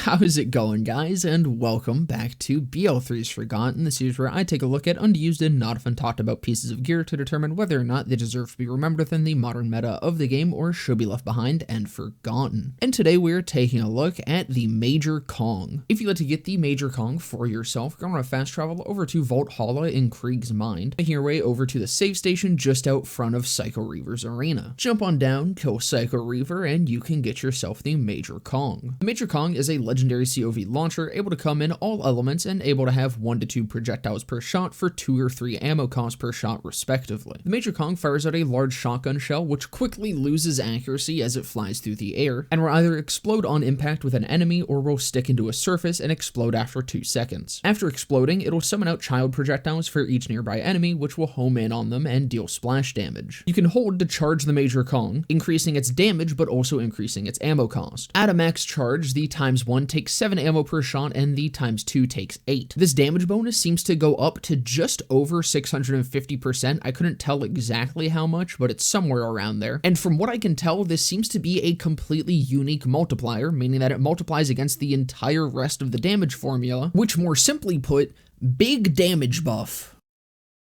How's it going, guys, and welcome back to BL3's Forgotten, the series where I take a look at unused and not often talked about pieces of gear to determine whether or not they deserve to be remembered within the modern meta of the game or should be left behind and forgotten. And today we're taking a look at the Major Kong. If you'd like to get the Major Kong for yourself, you're going to fast travel over to Valhalla in Krieg's Mind, making your way over to the save station just out front of Psycho Reaver's arena. Jump on down, kill Psycho Reaver, and you can get yourself the Major Kong. The Major Kong is a legendary COV launcher able to come in all elements and able to have 1 to 2 projectiles per shot for 2 or 3 ammo costs per shot respectively. The Major Kong fires out a large shotgun shell which quickly loses accuracy as it flies through the air and will either explode on impact with an enemy or will stick into a surface and explode after 2 seconds. After exploding, it will summon out child projectiles for each nearby enemy which will home in on them and deal splash damage. You can hold to charge the Major Kong, increasing its damage but also increasing its ammo cost. At a max charge, the ×1 takes 7 ammo per shot and the ×2 takes 8. This damage bonus seems to go up to just over 650%. I couldn't tell exactly how much, but it's somewhere around there. And from what I can tell, this seems to be a completely unique multiplier, meaning that it multiplies against the entire rest of the damage formula, which more simply put, big damage buff.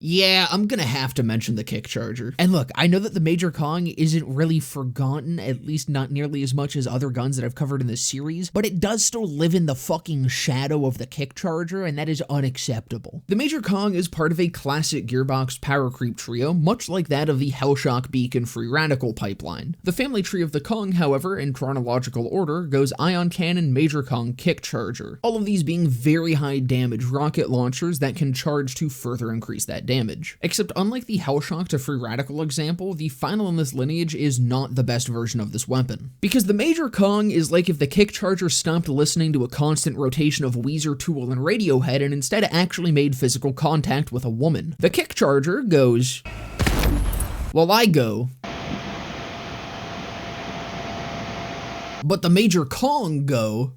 Yeah, I'm gonna have to mention the kick charger. And look, I know that the Major Kong isn't really forgotten, at least not nearly as much as other guns that I've covered in this series, but it does still live in the fucking shadow of the kick charger, and that is unacceptable. The Major Kong is part of a classic gearbox power creep trio, much like that of the Hellshock Beacon Free Radical pipeline. The family tree of the Kong, however, in chronological order, goes Ion Cannon, Major Kong, Kick Charger, all of these being very high damage rocket launchers that can charge to further increase that damage. Except unlike the Hellshock to Free Radical example, the final in this lineage is not the best version of this weapon. Because the Major Kong is like if the kick charger stopped listening to a constant rotation of Weezer, Tool, and Radiohead and instead actually made physical contact with a woman. The kick charger goes, well, I go, but the Major Kong go.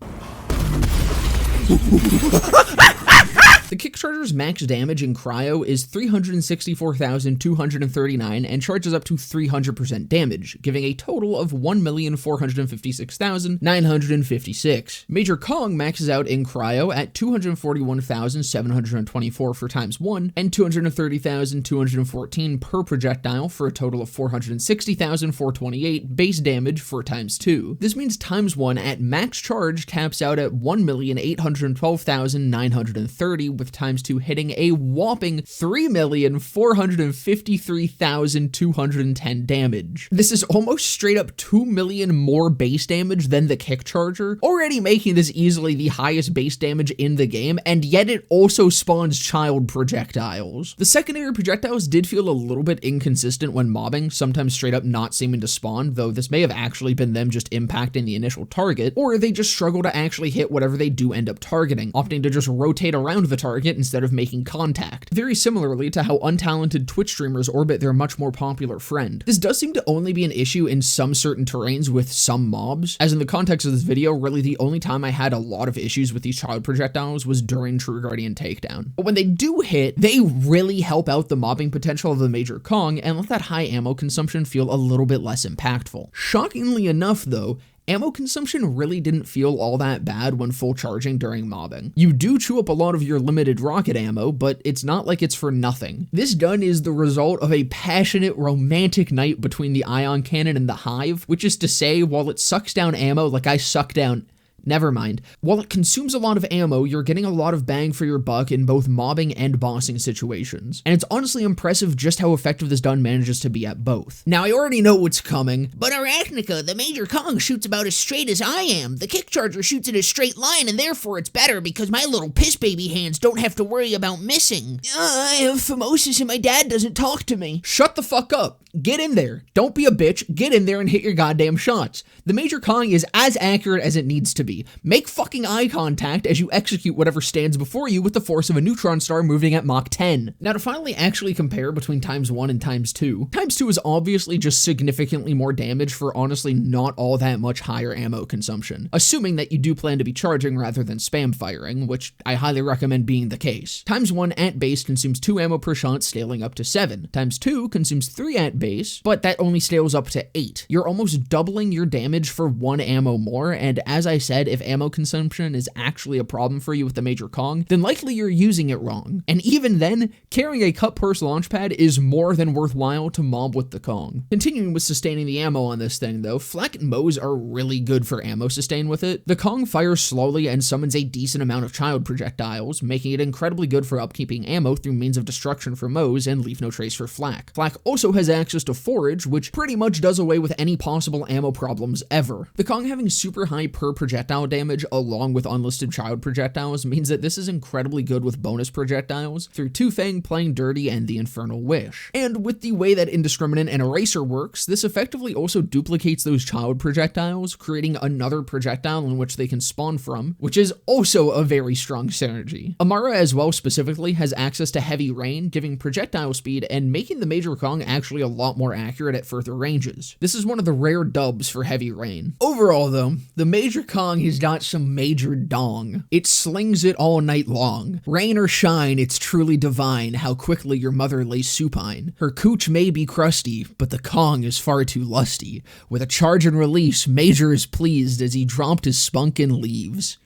The kick charger's max damage in cryo is 364,239 and charges up to 300% damage, giving a total of 1,456,956. Major Kong maxes out in cryo at 241,724 for ×1 and 230,214 per projectile for a total of 460,428 base damage for ×2. This means ×1 at max charge caps out at 1,812,930 with ×2 hitting a whopping 3,453,210 damage. This is almost straight up 2 million more base damage than the kick charger, already making this easily the highest base damage in the game, and yet it also spawns child projectiles. The secondary projectiles did feel a little bit inconsistent when mobbing, sometimes straight up not seeming to spawn, though this may have actually been them just impacting the initial target, or they just struggle to actually hit whatever they do end up targeting, opting to just rotate around the target instead of making contact. Very similarly to how untalented Twitch streamers orbit their much more popular friend. This does seem to only be an issue in some certain terrains with some mobs, as in the context of this video, really the only time I had a lot of issues with these child projectiles was during True Guardian Takedown. But when they do hit, they really help out the mobbing potential of the Major Kong and let that high ammo consumption feel a little bit less impactful. Shockingly enough though, ammo consumption really didn't feel all that bad when full charging during mobbing. You do chew up a lot of your limited rocket ammo, but it's not like it's for nothing. This gun is the result of a passionate, romantic night between the Ion Cannon and the Hive, which is to say, while it sucks down ammo like I suck down... Never mind. While it consumes a lot of ammo, you're getting a lot of bang for your buck in both mobbing and bossing situations. And it's honestly impressive just how effective this gun manages to be at both. Now, I already know what's coming, but Arachnica, the Major Kong shoots about as straight as I am. The kick charger shoots in a straight line, and therefore it's better because my little piss baby hands don't have to worry about missing. I have phimosis and my dad doesn't talk to me. Shut the fuck up. Get in there. Don't be a bitch. Get in there and hit your goddamn shots. The Major Kong is as accurate as it needs to be. Make fucking eye contact as you execute whatever stands before you with the force of a neutron star moving at Mach 10. Now, to finally actually compare between ×1 and ×2, ×2 is obviously just significantly more damage for honestly not all that much higher ammo consumption, assuming that you do plan to be charging rather than spam firing, which I highly recommend being the case. ×1 at base consumes 2 ammo per shot, scaling up to 7. ×2 consumes 3 at base, but that only scales up to 8. You're almost doubling your damage for 1 ammo more, and as I said, said, if ammo consumption is actually a problem for you with the Major Kong, then likely you're using it wrong. And even then, carrying a cut purse launch pad is more than worthwhile to mob with the Kong. Continuing with sustaining the ammo on this thing though, flak and Mows are really good for ammo sustain with it. The Kong fires slowly and summons a decent amount of child projectiles, making it incredibly good for upkeeping ammo through means of destruction for Mows and leave no trace for flak. Flak also has access to forage, which pretty much does away with any possible ammo problems ever. The Kong having super high per projectile damage along with unlisted child projectiles means that this is incredibly good with bonus projectiles through Two Fang, Playing Dirty, and the Infernal Wish. And with the way that Indiscriminate and Eraser works, this effectively also duplicates those child projectiles, creating another projectile in which they can spawn from, which is also a very strong synergy. Amara as well specifically has access to Heavy Rain, giving projectile speed and making the Major Kong actually a lot more accurate at further ranges. This is one of the rare dubs for Heavy Rain. Overall though, the Major Kong has got some major dong. It slings it all night long. Rain or shine, it's truly divine how quickly your mother lays supine. Her cooch may be crusty, but the Kong is far too lusty. With a charge and release, Major is pleased as he dropped his spunk and leaves.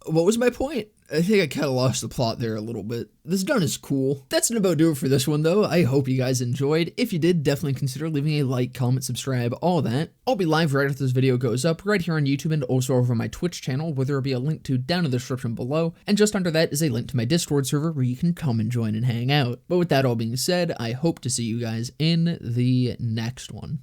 What was my point? I think I kind of lost the plot there a little bit. This gun is cool. That's gonna about do it for this one though. I hope you guys enjoyed. If you did, definitely consider leaving a like, comment, subscribe, all that. I'll be live right after this video goes up, right here on YouTube and also over my Twitch channel, where there will be a link to down in the description below. And just under that is a link to my Discord server where you can come and join and hang out. But with that all being said, I hope to see you guys in the next one.